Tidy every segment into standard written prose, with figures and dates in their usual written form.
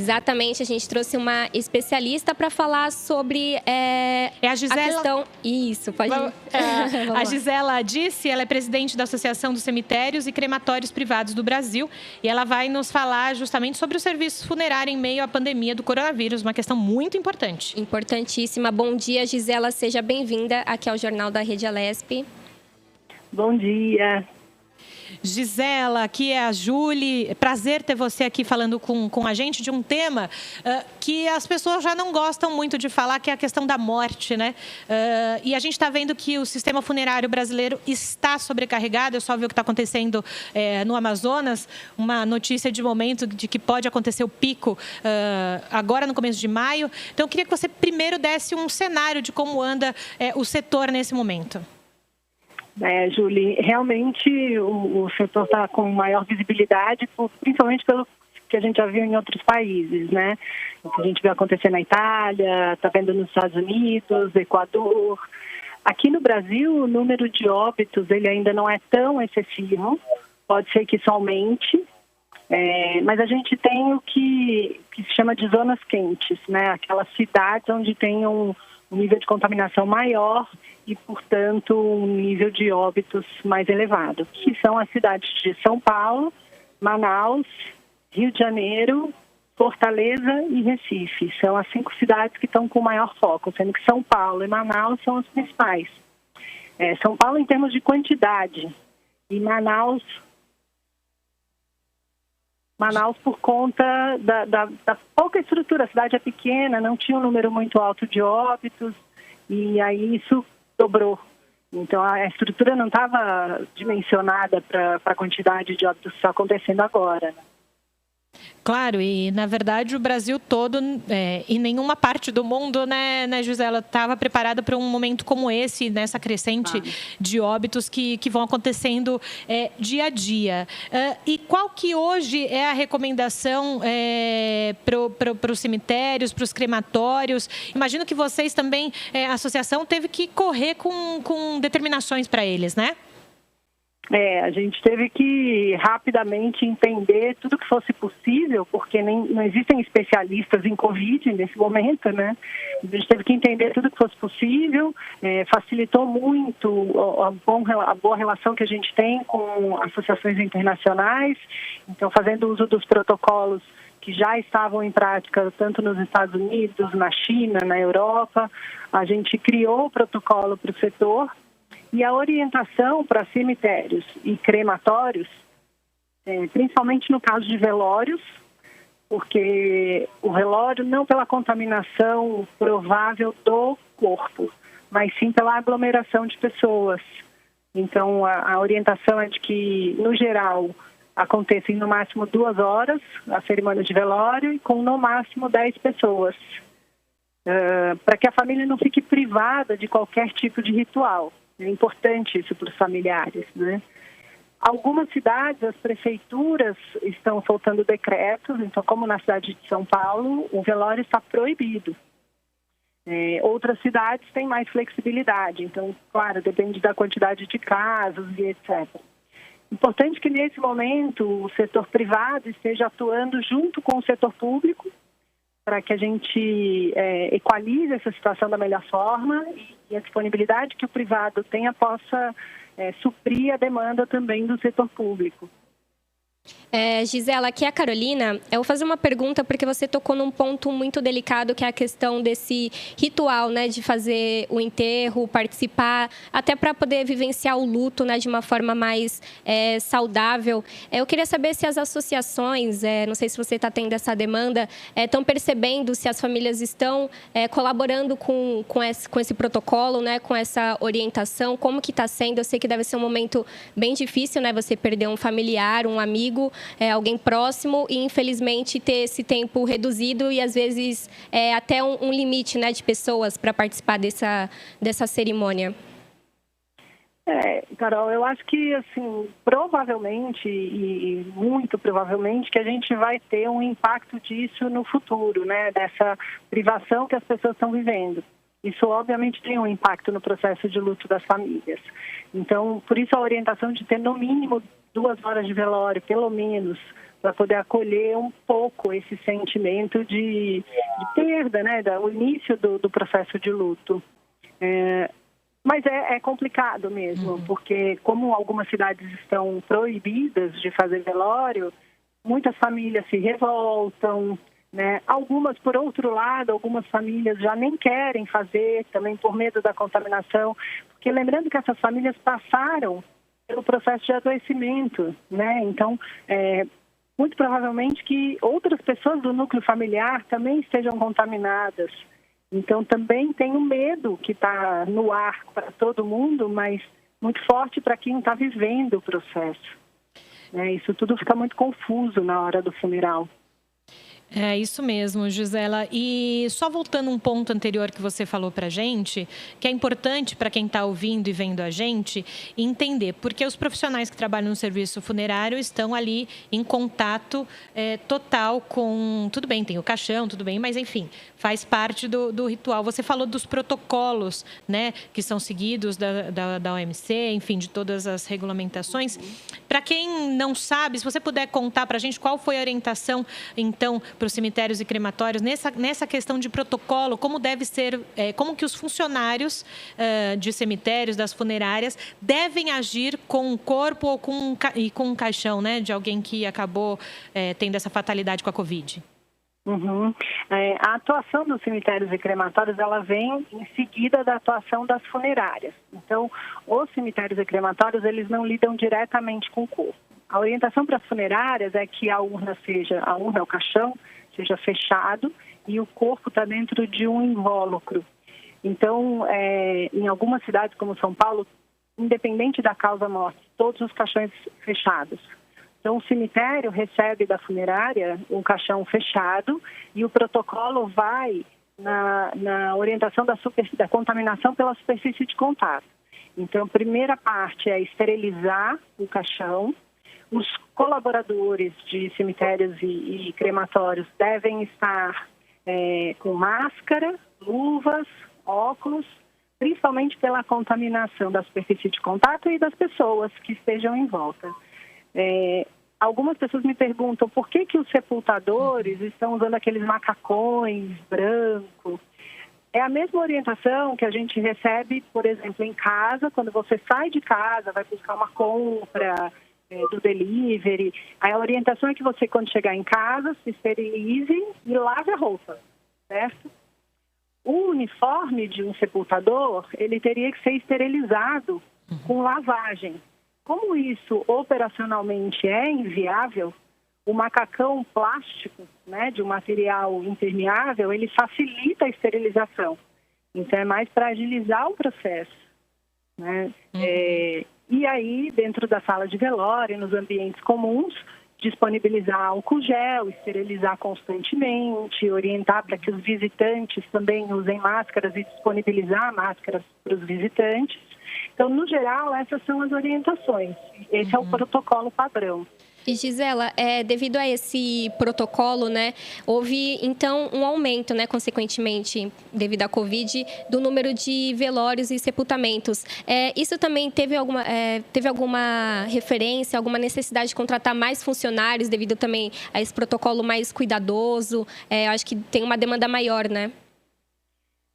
Exatamente, a gente trouxe uma especialista para falar sobre a Gisela... a questão... Isso, pode... A Gisela Disse, ela é presidente da Associação dos Cemitérios e Crematórios Privados do Brasil e ela vai nos falar justamente sobre o serviço funerário em meio à pandemia do coronavírus, uma questão muito importante. Importantíssima. Bom dia, Gisela, seja bem-vinda aqui ao Jornal da Rede Alesp. Bom dia. Gisela, aqui é a Júlia. Prazer ter você aqui falando com a gente de um tema que as pessoas já não gostam muito de falar, que é a questão da morte, né? E a gente está vendo que o sistema funerário brasileiro está sobrecarregado. Eu só vi o que está acontecendo no Amazonas, uma notícia de momento de que pode acontecer o pico agora no começo de maio. Então, eu queria que você primeiro desse um cenário de como anda o setor nesse momento. Júlia, realmente o setor está com maior visibilidade, principalmente pelo que a gente já viu em outros países, né? O que a gente viu acontecer na Itália, está vendo nos Estados Unidos, Equador. Aqui no Brasil, o número de óbitos ele ainda não é tão excessivo, pode ser que isso aumente, mas a gente tem o que se chama de zonas quentes, né? Aquelas cidades onde tem um nível de contaminação maior e, portanto, um nível de óbitos mais elevado, que são as cidades de São Paulo, Manaus, Rio de Janeiro, Fortaleza e Recife. São as 5 cidades que estão com maior foco, sendo que São Paulo e Manaus são as principais. São Paulo em termos de quantidade e Manaus por conta da pouca estrutura. A cidade é pequena, não tinha um número muito alto de óbitos e aí isso dobrou. Então, a estrutura não estava dimensionada para a quantidade de óbitos que está acontecendo agora, né? Claro, e na verdade o Brasil todo e nenhuma parte do mundo, né Gisela, estava preparada para um momento como esse, nessa crescente de óbitos que vão acontecendo dia a dia. E qual que hoje é a recomendação para os cemitérios, para os crematórios? Imagino que vocês também, a associação, teve que correr com determinações para eles, né? A gente teve que rapidamente entender tudo que fosse possível, porque não existem especialistas em Covid nesse momento, né? A gente teve que entender tudo que fosse possível, facilitou muito a boa relação que a gente tem com associações internacionais, então fazendo uso dos protocolos que já estavam em prática tanto nos Estados Unidos, na China, na Europa. A gente criou o protocolo para o setor. E a orientação para cemitérios e crematórios, principalmente no caso de velórios, porque o velório não pela contaminação provável do corpo, mas sim pela aglomeração de pessoas. Então, a orientação é de que, no geral, aconteça em no máximo 2 horas a cerimônia de velório e com no máximo 10 pessoas, para que a família não fique privada de qualquer tipo de ritual. É importante isso para os familiares, né? Algumas cidades, as prefeituras estão soltando decretos, então, como na cidade de São Paulo, o velório está proibido. Outras cidades têm mais flexibilidade, então, claro, depende da quantidade de casos e etc. Importante que, nesse momento, o setor privado esteja atuando junto com o setor público para que a gente equalize essa situação da melhor forma e a disponibilidade que o privado tenha possa suprir a demanda também do setor público. Gisela, aqui é a Carolina. Eu vou fazer uma pergunta porque você tocou num ponto muito delicado, que é a questão desse ritual, né, de fazer o enterro, participar, até para poder vivenciar o luto, né, de uma forma mais saudável. Eu queria saber se as associações, não sei se você está tendo essa demanda, estão percebendo se as famílias estão colaborando com esse protocolo, né, com essa orientação, como que está sendo? Eu sei que deve ser um momento bem difícil, né, você perder um familiar, um amigo, alguém próximo e, infelizmente, ter esse tempo reduzido e, às vezes, até um limite, né, de pessoas para participar dessa cerimônia. Carol, eu acho que, assim, provavelmente e muito provavelmente que a gente vai ter um impacto disso no futuro, né, dessa privação que as pessoas estão vivendo. Isso, obviamente, tem um impacto no processo de luto das famílias. Então, por isso a orientação de ter, no mínimo, 2 horas de velório, pelo menos, para poder acolher um pouco esse sentimento de perda, né, o início do processo de luto. Mas é complicado mesmo, porque como algumas cidades estão proibidas de fazer velório, muitas famílias se revoltam, né? Algumas, por outro lado, algumas famílias já nem querem fazer, também por medo da contaminação, porque lembrando que essas famílias passaram pelo processo de adoecimento, né? Então, muito provavelmente que outras pessoas do núcleo familiar também estejam contaminadas. Então, também tem um medo que está no ar para todo mundo, mas muito forte para quem está vivendo o processo. Isso tudo fica muito confuso na hora do funeral. É isso mesmo, Gisela. E só voltando um ponto anterior que você falou para a gente, que é importante para quem está ouvindo e vendo a gente entender, porque os profissionais que trabalham no serviço funerário estão ali em contato total com... Tudo bem, tem o caixão, tudo bem, mas enfim, faz parte do ritual. Você falou dos protocolos, né, que são seguidos da OMC, enfim, de todas as regulamentações. Para quem não sabe, se você puder contar para a gente qual foi a orientação, então, para os cemitérios e crematórios, nessa questão de protocolo, como deve ser, como que os funcionários de cemitérios, das funerárias, devem agir com o corpo ou com um caixão, né, de alguém que acabou tendo essa fatalidade com a Covid? A atuação dos cemitérios e crematórios, ela vem em seguida da atuação das funerárias. Então, os cemitérios e crematórios, eles não lidam diretamente com o corpo. A orientação para as funerárias é que a urna, o caixão, seja fechado e o corpo está dentro de um invólucro. Então, em algumas cidades como São Paulo, independente da causa-morte, todos os caixões fechados. Então, o cemitério recebe da funerária um caixão fechado e o protocolo vai na orientação da contaminação pela superfície de contato. Então, a primeira parte é esterilizar o caixão. Os colaboradores de cemitérios e crematórios devem estar com máscara, luvas, óculos, principalmente pela contaminação da superfície de contato e das pessoas que estejam em volta. Algumas pessoas me perguntam por que os sepultadores estão usando aqueles macacões brancos. É a mesma orientação que a gente recebe, por exemplo, em casa, quando você sai de casa, vai buscar uma compra do delivery. A orientação é que você, quando chegar em casa, se esterilize e lave a roupa, certo? O uniforme de um sepultador, ele teria que ser esterilizado com lavagem. Como isso operacionalmente é inviável, o macacão plástico, né, de um material impermeável, ele facilita a esterilização. Então, é mais para agilizar o processo, né? E aí, dentro da sala de velório, nos ambientes comuns, disponibilizar álcool gel, esterilizar constantemente, orientar para que os visitantes também usem máscaras e disponibilizar máscaras para os visitantes. Então, no geral, essas são as orientações. Esse é o protocolo padrão. E, Gisela, devido a esse protocolo, né, houve, então, um aumento, né, consequentemente, devido à Covid, do número de velórios e sepultamentos. Isso também teve alguma referência, alguma necessidade de contratar mais funcionários devido também a esse protocolo mais cuidadoso? Acho que tem uma demanda maior, né?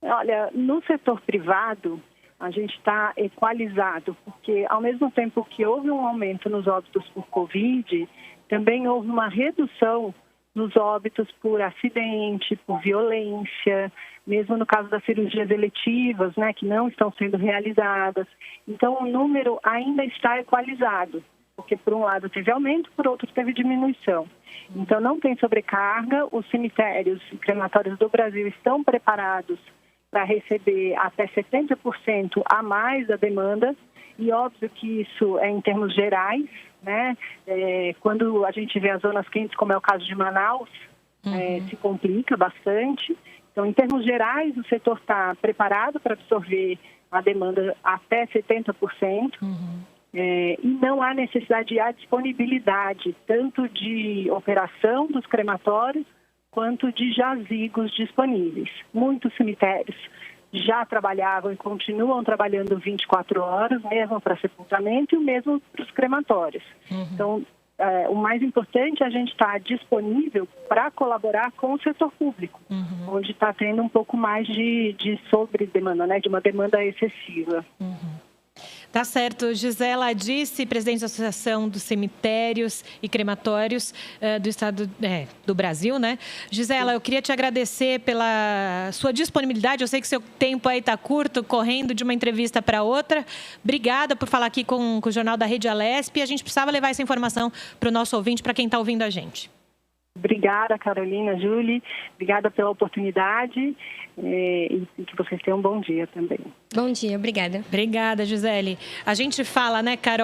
Olha, no setor privado, a gente está equalizado, porque ao mesmo tempo que houve um aumento nos óbitos por Covid, também houve uma redução nos óbitos por acidente, por violência, mesmo no caso das cirurgias eletivas, né, que não estão sendo realizadas. Então, o número ainda está equalizado, porque por um lado teve aumento, por outro teve diminuição. Então, não tem sobrecarga, os cemitérios e crematórios do Brasil estão preparados para receber até 70% a mais da demanda, e óbvio que isso é em termos gerais, né? Quando a gente vê as zonas quentes, como é o caso de Manaus, se complica bastante. Então, em termos gerais, o setor está preparado para absorver a demanda até 70%, e não há necessidade de disponibilidade, tanto de operação dos crematórios, quanto de jazigos disponíveis. Muitos cemitérios já trabalhavam e continuam trabalhando 24 horas, mesmo para sepultamento e o mesmo para os crematórios. Então, o mais importante é a gente estar disponível para colaborar com o setor público, onde está tendo um pouco mais de sobredemanda, né, de uma demanda excessiva. Tá certo. Gisela Disse, presidente da Associação dos Cemitérios e Crematórios do Estado do Brasil, né? Gisela, eu queria te agradecer pela sua disponibilidade. Eu sei que seu tempo aí está curto, correndo de uma entrevista para outra. Obrigada por falar aqui com o Jornal da Rede Alesp. A gente precisava levar essa informação para o nosso ouvinte, para quem está ouvindo a gente. Obrigada, Carolina, Júlia. Obrigada pela oportunidade e que vocês tenham um bom dia também. Bom dia, obrigada. Obrigada, Gisele. A gente fala, né, Carol?